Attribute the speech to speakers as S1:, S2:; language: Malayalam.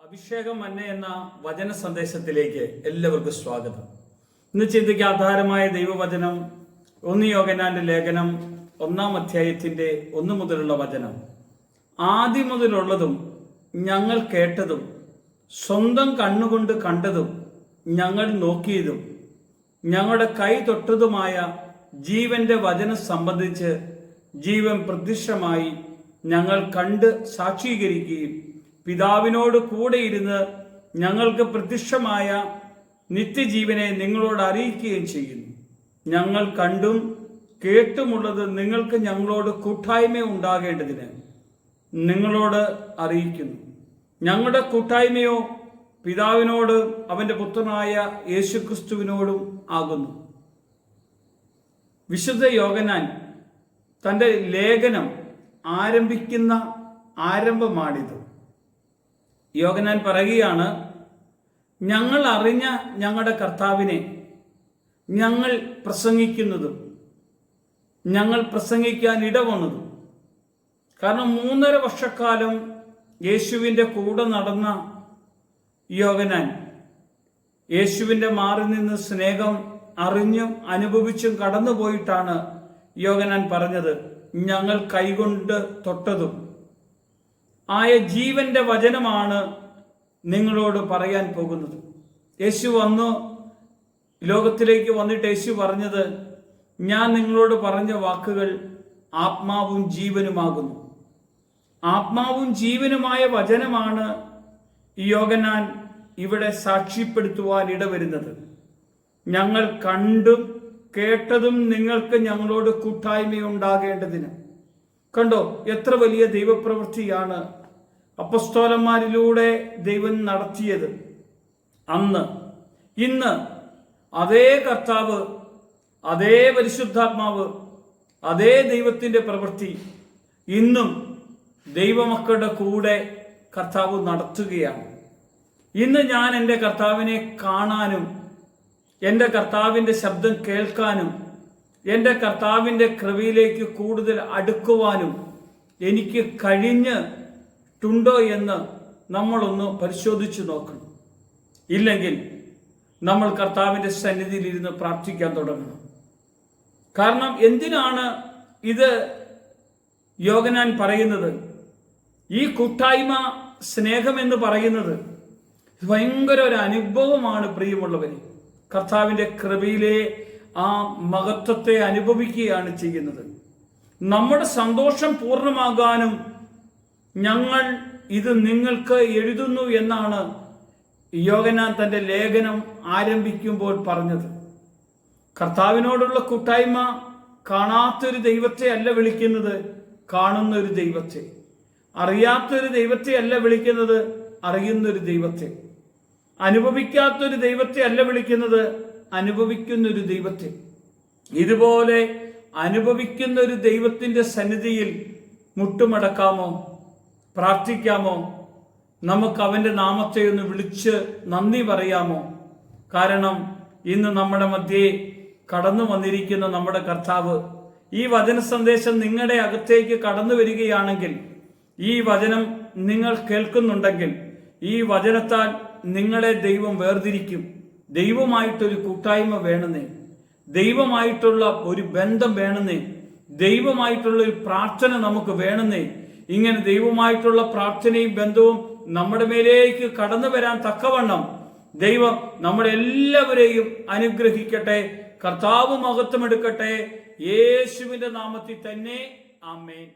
S1: അഭിഷേകം മന്ന എന്ന വചന സന്ദേശത്തിലേക്ക് എല്ലാവർക്കും സ്വാഗതം. ഇന്ന് ചിന്തയ്ക്ക് ആധാരമായ ദൈവവചനം 1 യോഹന്നാന്റെ ലേഖനം 1-ാം അധ്യായത്തിന്റെ 1 മുതലുള്ള വചനം. ആദ്യം മുതലുള്ളതും ഞങ്ങൾ കേട്ടതും സ്വന്തം കണ്ണുകൊണ്ട് കണ്ടതും ഞങ്ങൾ നോക്കിയതും ഞങ്ങളുടെ കൈ തൊട്ടതുമായ ജീവന്റെ വചനം സംബന്ധിച്ച് ജീവൻ പ്രത്യക്ഷമായി ഞങ്ങൾ കണ്ട് സാക്ഷീകരിക്കുകയും പിതാവിനോട് കൂടെ ഇരുന്ന് ഞങ്ങൾക്ക് പ്രത്യക്ഷമായ നിത്യജീവനെ നിങ്ങളോട് അറിയിക്കുകയും ചെയ്യുന്നു. ഞങ്ങൾ കണ്ടും കേട്ടുമുള്ളത് നിങ്ങൾക്ക് ഞങ്ങളോട് കൂട്ടായ്മ ഉണ്ടാകേണ്ടതിന് നിങ്ങളോട് അറിയിക്കുന്നു. ഞങ്ങളുടെ കൂട്ടായ്മയോ പിതാവിനോട് അവന്റെ പുത്രനായ യേശുക്രിസ്തുവിനോടും ആകുന്നു. വിശുദ്ധ യോഹന്നാൻ തൻ്റെ ലേഖനം ആരംഭിക്കുന്ന ആരംഭമാണിത്. യോഹന്നാൻ പറയുകയാണ്, ഞങ്ങൾ അറിഞ്ഞ ഞങ്ങളുടെ കർത്താവിനെ ഞങ്ങൾ പ്രസംഗിക്കുന്നതും ഞങ്ങൾ പ്രസംഗിക്കാൻ ഇടവന്നതും. കാരണം 3.5 വർഷക്കാലം യേശുവിൻ്റെ കൂടെ നടന്ന യോഹന്നാൻ യേശുവിൻ്റെ മാറിൽ നിന്ന് സ്നേഹം അറിഞ്ഞും അനുഭവിച്ചും കടന്നുപോയിട്ടാണ് യോഹന്നാൻ പറഞ്ഞത്, ഞങ്ങൾ കൈകൊണ്ട് തൊട്ടതും ആയ ജീവന്റെ വചനമാണ് നിങ്ങളോട് പറയാൻ പോകുന്നത്. യേശു ലോകത്തിലേക്ക് വന്നിട്ട് യേശു പറഞ്ഞത്, ഞാൻ നിങ്ങളോട് പറഞ്ഞ വാക്കുകൾ ആത്മാവും ജീവനുമാകുന്നു. ആത്മാവും ജീവനുമായ വചനമാണ് യോഹന്നാൻ ഇവിടെ സാക്ഷ്യപ്പെടുത്തുവാൻ ഇടവരുന്നത്. ഞങ്ങൾ കണ്ടും കേട്ടതും നിങ്ങൾക്ക് ഞങ്ങളോട് കൂട്ടായ്മയുണ്ടാകേണ്ടതിന്. കണ്ടോ, എത്ര വലിയ ദൈവപ്രവൃത്തിയാണ് അപ്പസ്തോലന്മാരിലൂടെ ദൈവം നടത്തിയത്. അന്ന് ഇന്ന് അതേ കർത്താവ്, അതേ പരിശുദ്ധാത്മാവ്, അതേ ദൈവത്തിൻ്റെ പ്രവൃത്തി ഇന്നും ദൈവമക്കളുടെ കൂടെ കർത്താവ് നടത്തുകയാണ്. ഇന്ന് ഞാൻ എൻ്റെ കർത്താവിനെ കാണാനും എൻ്റെ കർത്താവിൻ്റെ ശബ്ദം കേൾക്കാനും എൻ്റെ കർത്താവിൻ്റെ കൃപയിലേക്ക് കൂടുതൽ അടുക്കുവാനും എനിക്ക് കഴിഞ്ഞിട്ടുണ്ടോ എന്ന് നമ്മളൊന്ന് പരിശോധിച്ച് നോക്കണം. ഇല്ലെങ്കിൽ നമ്മൾ കർത്താവിൻ്റെ സന്നിധിയിൽ ഇരുന്ന് പ്രാർത്ഥിക്കാൻ തുടങ്ങണം. കാരണം എന്തിനാണ് ഇത് യോഹന്നാൻ പറയുന്നത്? ഈ കൂട്ടായ്മ, സ്നേഹം എന്ന് പറയുന്നത് ഭയങ്കര ഒരു അനുഭവമാണ്. പ്രിയമുള്ളവരെ, കർത്താവിൻ്റെ കൃപയിലെ ആ മഹത്വത്തെ അനുഭവിക്കുകയാണ് ചെയ്യുന്നത്. നമ്മുടെ സന്തോഷം പൂർണ്ണമാകാനും ഞങ്ങൾ ഇത് നിങ്ങൾക്ക് എഴുതുന്നു എന്നാണ് യോഹന്നാൻ തൻ്റെ ലേഖനം ആരംഭിക്കുമ്പോൾ പറഞ്ഞത്. കർത്താവിനോടുള്ള കൂട്ടായ്മ കാണാത്തൊരു ദൈവത്തെ അല്ല വിളിക്കുന്നത്, കാണുന്ന ഒരു ദൈവത്തെ. അറിയാത്തൊരു ദൈവത്തെ അല്ല വിളിക്കുന്നത്, അറിയുന്നൊരു ദൈവത്തെ. അനുഭവിക്കാത്തൊരു ദൈവത്തെ അല്ല വിളിക്കുന്നത്, അനുഭവിക്കുന്നൊരു ദൈവത്തെ. ഇതുപോലെ അനുഭവിക്കുന്ന ഒരു ദൈവത്തിൻ്റെ സന്നിധിയിൽ മുട്ടുമടക്കാമോ? പ്രാർത്ഥിക്കാമോ? നമുക്ക് അവൻ്റെ നാമത്തെ ഒന്ന് വിളിച്ച് നന്ദി പറയാമോ? കാരണം ഇന്ന് നമ്മുടെ മധ്യേ കടന്നു വന്നിരിക്കുന്ന നമ്മുടെ കർത്താവ് ഈ വചന സന്ദേശം നിങ്ങളുടെ അകത്തേക്ക് കടന്നു വരികയാണെങ്കിൽ, ഈ വചനം നിങ്ങൾ കേൾക്കുന്നുണ്ടെങ്കിൽ, ഈ വചനത്താൽ നിങ്ങളെ ദൈവം വേർതിരിക്കും. ദൈവമായിട്ടൊരു കൂട്ടായ്മ വേണമെന്നേ, ദൈവമായിട്ടുള്ള ഒരു ബന്ധം വേണമെന്നേ, ദൈവമായിട്ടുള്ള ഒരു പ്രാർത്ഥന നമുക്ക് വേണമെന്നേ. ഇങ്ങനെ ദൈവമായിട്ടുള്ള പ്രാർത്ഥനയും ബന്ധവും നമ്മുടെ മേലേക്ക് കടന്നു വരാൻ തക്കവണ്ണം ദൈവം നമ്മളെല്ലാവരെയും അനുഗ്രഹിക്കട്ടെ. കർത്താവ് മഹത്വമെടുക്കട്ടെ. യേശുവിന്റെ നാമത്തിൽ തന്നെ. ആമേൻ.